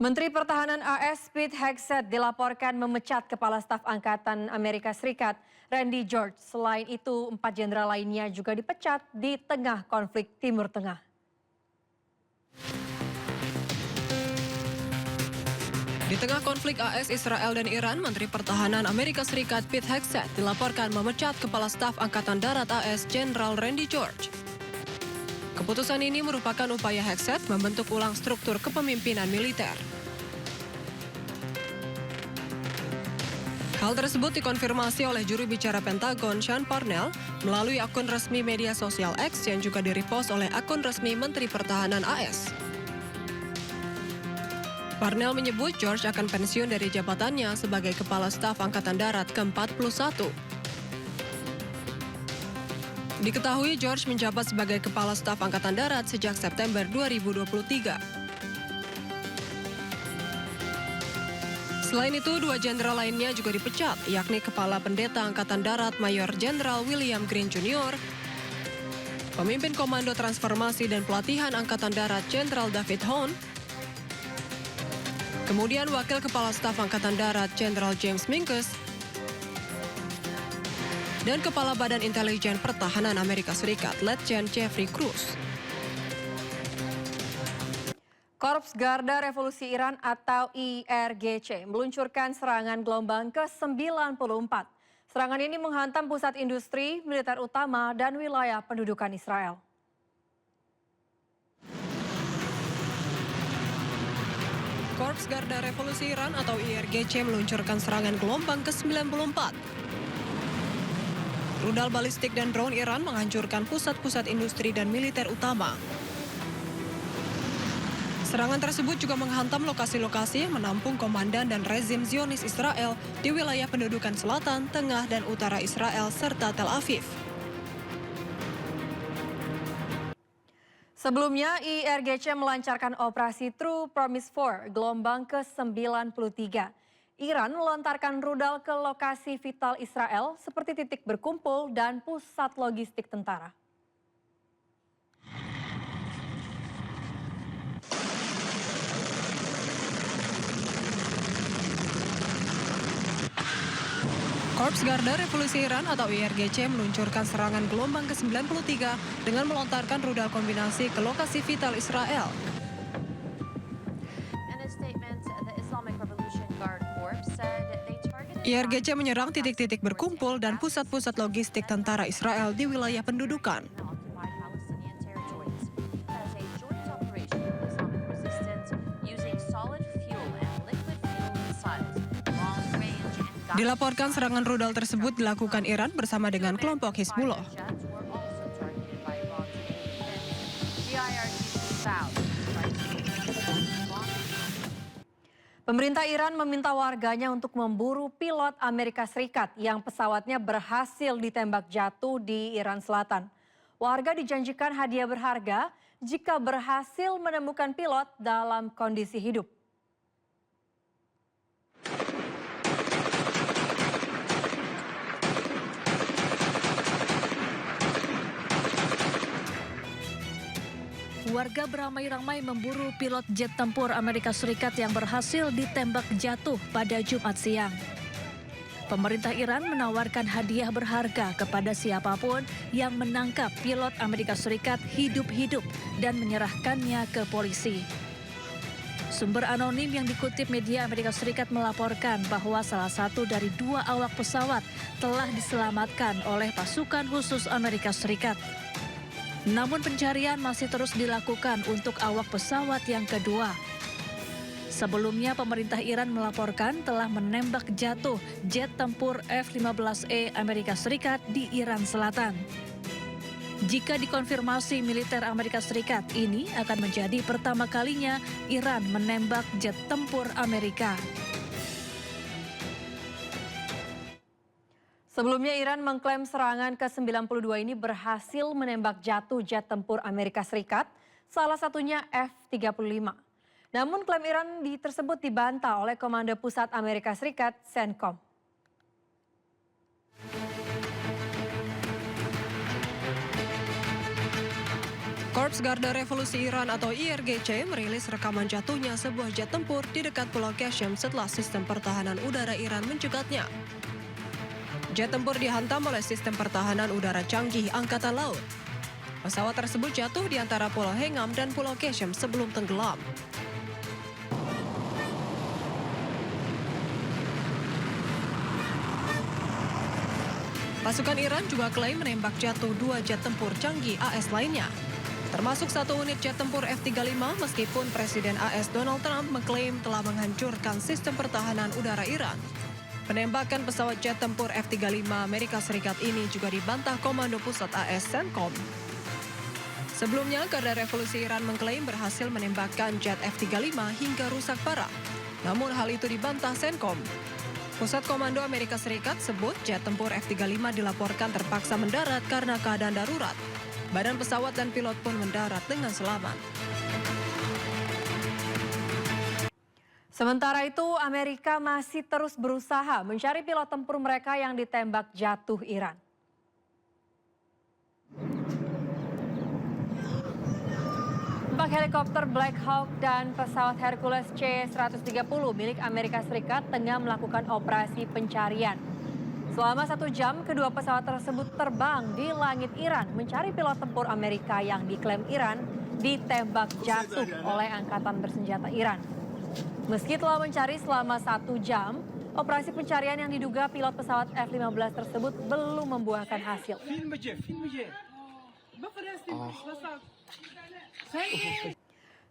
Menteri Pertahanan AS Pete Hegseth dilaporkan memecat Kepala Staf Angkatan Amerika Serikat Randy George. Selain itu, 4 jenderal lainnya juga dipecat di tengah konflik Timur Tengah. Di tengah konflik AS, Israel dan Iran, Menteri Pertahanan Amerika Serikat Pete Hegseth dilaporkan memecat Kepala Staf Angkatan Darat AS Jenderal Randy George. Keputusan ini merupakan upaya Hegseth membentuk ulang struktur kepemimpinan militer. Hal tersebut dikonfirmasi oleh juru bicara Pentagon Sean Parnell melalui akun resmi media sosial X yang juga direpost oleh akun resmi Menteri Pertahanan AS. Parnell menyebut George akan pensiun dari jabatannya sebagai Kepala Staf Angkatan Darat ke-41. Diketahui George menjabat sebagai Kepala Staf Angkatan Darat sejak September 2023. Selain itu, 2 jenderal lainnya juga dipecat, yakni Kepala Pendeta Angkatan Darat Mayor Jenderal William Green Jr., Pemimpin Komando Transformasi dan Pelatihan Angkatan Darat Jenderal David Hone, kemudian Wakil Kepala Staf Angkatan Darat Jenderal James Minkus, dan Kepala Badan Intelijen Pertahanan Amerika Serikat Letjen Jeffrey Cruz. Korps Garda Revolusi Iran atau IRGC meluncurkan serangan gelombang ke-94. Serangan ini menghantam pusat industri, militer utama, dan wilayah pendudukan Israel. Korps Garda Revolusi Iran atau IRGC meluncurkan serangan gelombang ke-94. Rudal balistik dan drone Iran menghancurkan pusat-pusat industri dan militer utama. Serangan tersebut juga menghantam lokasi-lokasi yang menampung komandan dan rezim Zionis Israel di wilayah pendudukan selatan, tengah, dan utara Israel serta Tel Aviv. Sebelumnya, IRGC melancarkan operasi True Promise 4 gelombang ke-93. Iran melontarkan rudal ke lokasi vital Israel seperti titik berkumpul dan pusat logistik tentara. Korps Garda Revolusi Iran atau IRGC meluncurkan serangan gelombang ke-93 dengan melontarkan rudal kombinasi ke lokasi vital Israel. IRGC menyerang titik-titik berkumpul dan pusat-pusat logistik tentara Israel di wilayah pendudukan. Dilaporkan serangan rudal tersebut dilakukan Iran bersama dengan kelompok Hizbullah. Pemerintah Iran meminta warganya untuk memburu pilot Amerika Serikat yang pesawatnya berhasil ditembak jatuh di Iran Selatan. Warga dijanjikan hadiah berharga jika berhasil menemukan pilot dalam kondisi hidup. Warga beramai-ramai memburu pilot jet tempur Amerika Serikat yang berhasil ditembak jatuh pada Jumat siang. Pemerintah Iran menawarkan hadiah berharga kepada siapapun yang menangkap pilot Amerika Serikat hidup-hidup dan menyerahkannya ke polisi. Sumber anonim yang dikutip media Amerika Serikat melaporkan bahwa salah satu dari 2 awak pesawat telah diselamatkan oleh pasukan khusus Amerika Serikat. Namun pencarian masih terus dilakukan untuk awak pesawat yang kedua. Sebelumnya pemerintah Iran melaporkan telah menembak jatuh jet tempur F-15E Amerika Serikat di Iran Selatan. Jika dikonfirmasi militer Amerika Serikat, ini akan menjadi pertama kalinya Iran menembak jet tempur Amerika. Sebelumnya Iran mengklaim serangan ke-92 ini berhasil menembak jatuh jet tempur Amerika Serikat, salah satunya F-35. Namun klaim Iran tersebut dibantah oleh Komando Pusat Amerika Serikat, CENTCOM. Korps Korps Garda Revolusi Iran atau IRGC merilis rekaman jatuhnya sebuah jet tempur di dekat Pulau Qasem setelah sistem pertahanan udara Iran mencegatnya. Jet tempur dihantam oleh sistem pertahanan udara canggih Angkatan Laut. Pesawat tersebut jatuh di antara Pulau Hengam dan Pulau Qasem sebelum tenggelam. Pasukan Iran juga klaim menembak jatuh 2 jet tempur canggih AS lainnya, termasuk 1 unit jet tempur F-35 meskipun Presiden AS Donald Trump mengklaim telah menghancurkan sistem pertahanan udara Iran. Penembakan pesawat jet tempur F-35 Amerika Serikat ini juga dibantah Komando Pusat AS CENTCOM. Sebelumnya, Garda Revolusi Iran mengklaim berhasil menembakkan jet F-35 hingga rusak parah. Namun hal itu dibantah CENTCOM. Pusat Komando Amerika Serikat sebut jet tempur F-35 dilaporkan terpaksa mendarat karena keadaan darurat. Badan pesawat dan pilot pun mendarat dengan selamat. Sementara itu, Amerika masih terus berusaha mencari pilot tempur mereka yang ditembak jatuh Iran. Empat helikopter Black Hawk dan pesawat Hercules C-130 milik Amerika Serikat tengah melakukan operasi pencarian. Selama 1 jam, kedua pesawat tersebut terbang di langit Iran mencari pilot tempur Amerika yang diklaim Iran ditembak jatuh oleh Angkatan Bersenjata Iran. Meski telah mencari selama 1 jam, operasi pencarian yang diduga pilot pesawat F-15 tersebut belum membuahkan hasil.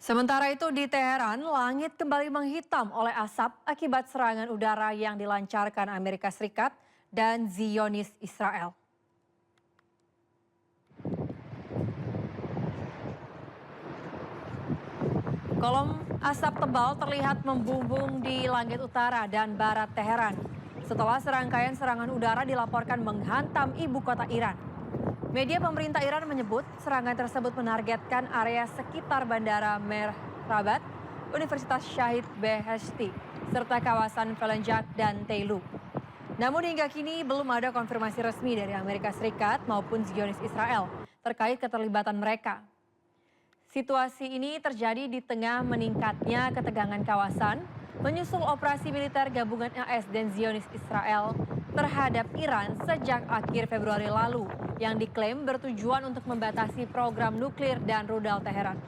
Sementara itu di Teheran, langit kembali menghitam oleh asap akibat serangan udara yang dilancarkan Amerika Serikat dan Zionis Israel. Kolom asap tebal terlihat membumbung di langit utara dan barat Teheran setelah serangkaian serangan udara dilaporkan menghantam ibu kota Iran. Media pemerintah Iran menyebut serangan tersebut menargetkan area sekitar Bandara Mehrabad, Universitas Syahid Beheshti, serta kawasan Felenjak dan Teilu. Namun hingga kini belum ada konfirmasi resmi dari Amerika Serikat maupun Zionis Israel terkait keterlibatan mereka. Situasi ini terjadi di tengah meningkatnya ketegangan kawasan menyusul operasi militer gabungan AS dan Zionis Israel terhadap Iran sejak akhir Februari lalu yang diklaim bertujuan untuk membatasi program nuklir dan rudal Teheran.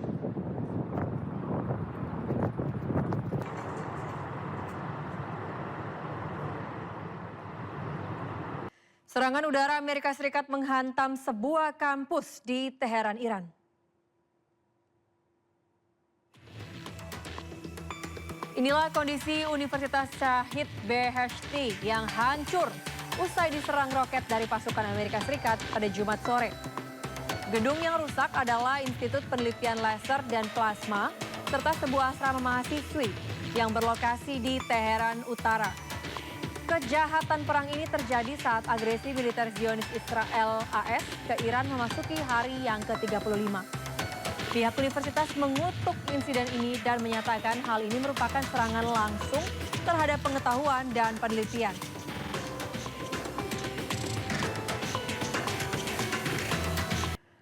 Serangan udara Amerika Serikat menghantam sebuah kampus di Teheran, Iran. Inilah kondisi Universitas Syahid Beheshti yang hancur usai diserang roket dari pasukan Amerika Serikat pada Jumat sore. Gedung yang rusak adalah Institut Penelitian Laser dan Plasma serta sebuah asrama mahasiswi yang berlokasi di Teheran Utara. Kejahatan perang ini terjadi saat agresi militer Zionis Israel AS ke Iran memasuki hari yang ke-35. Pihak universitas mengutuk insiden ini dan menyatakan hal ini merupakan serangan langsung terhadap pengetahuan dan penelitian.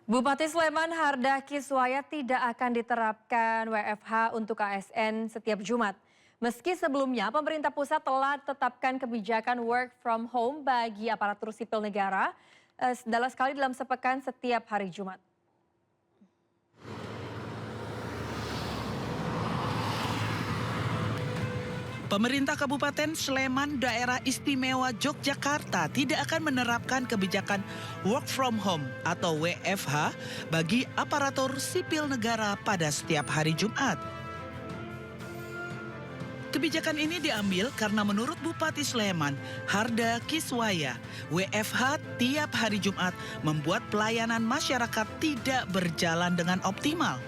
Bupati Sleman Hardah Kiswaya tidak akan diterapkan WFH untuk ASN setiap Jumat. Meski sebelumnya pemerintah pusat telah tetapkan kebijakan work from home bagi aparatur sipil negara sekali dalam sepekan setiap hari Jumat. Pemerintah Kabupaten Sleman, Daerah Istimewa Yogyakarta tidak akan menerapkan kebijakan work from home atau WFH bagi aparatur sipil negara pada setiap hari Jumat. Kebijakan ini diambil karena menurut Bupati Sleman, Hardah Kiswaya, WFH tiap hari Jumat membuat pelayanan masyarakat tidak berjalan dengan optimal.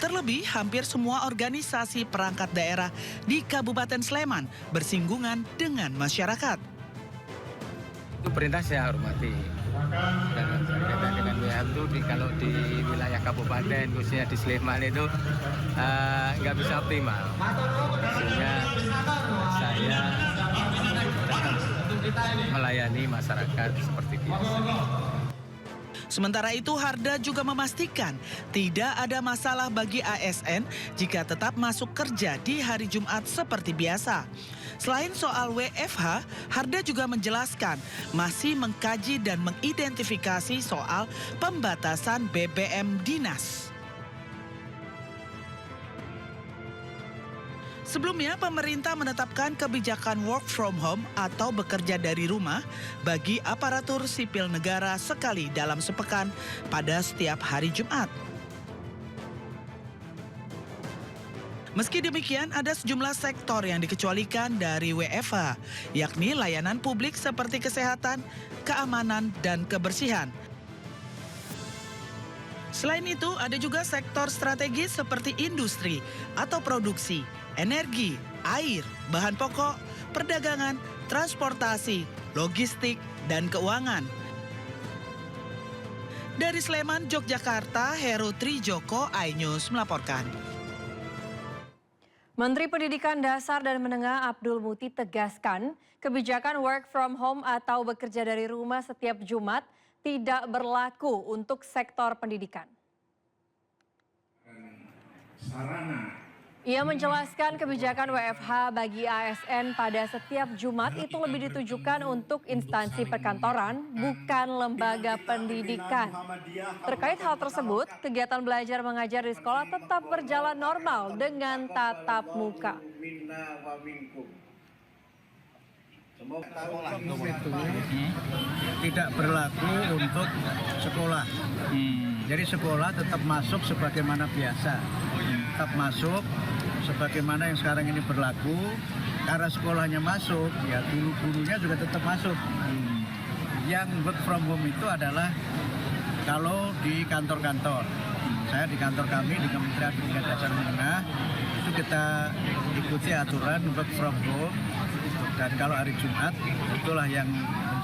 Terlebih, hampir semua organisasi perangkat daerah di Kabupaten Sleman bersinggungan dengan masyarakat. Itu perintah saya hormati. Dan berkaitan dengan WFH itu kalau di wilayah kabupaten, khususnya di Sleman itu nggak bisa optimal. Sehingga saya tetap melayani masyarakat seperti biasa. Sementara itu, Harda juga memastikan tidak ada masalah bagi ASN jika tetap masuk kerja di hari Jumat seperti biasa. Selain soal WFH, Harda juga menjelaskan masih mengkaji dan mengidentifikasi soal pembatasan BBM dinas. Sebelumnya, pemerintah menetapkan kebijakan work from home atau bekerja dari rumah bagi aparatur sipil negara sekali dalam sepekan pada setiap hari Jumat. Meski demikian, ada sejumlah sektor yang dikecualikan dari WFH, yakni layanan publik seperti kesehatan, keamanan, dan kebersihan. Selain itu, ada juga sektor strategis seperti industri atau produksi, energi, air, bahan pokok, perdagangan, transportasi, logistik, dan keuangan. Dari Sleman, Yogyakarta, Heru Trijoko, iNews melaporkan. Menteri Pendidikan Dasar dan Menengah Abdul Muti tegaskan kebijakan work from home atau bekerja dari rumah setiap Jumat tidak berlaku untuk sektor pendidikan. Ia menjelaskan kebijakan WFH bagi ASN pada setiap Jumat itu lebih ditujukan untuk instansi perkantoran, bukan lembaga pendidikan. Terkait hal tersebut, kegiatan belajar mengajar di sekolah tetap berjalan normal dengan tatap muka. Tidak berlaku untuk sekolah. Jadi sekolah tetap masuk sebagaimana biasa. Tetap masuk sebagaimana yang sekarang ini berlaku. Karena sekolahnya masuk, ya guru-gurunya juga tetap masuk. Yang work from home itu adalah kalau di kantor-kantor. Saya di kantor kami di Kementerian Pendidikan Dasar Menengah itu kita ikuti aturan work from home. Dan kalau hari Jumat itulah yang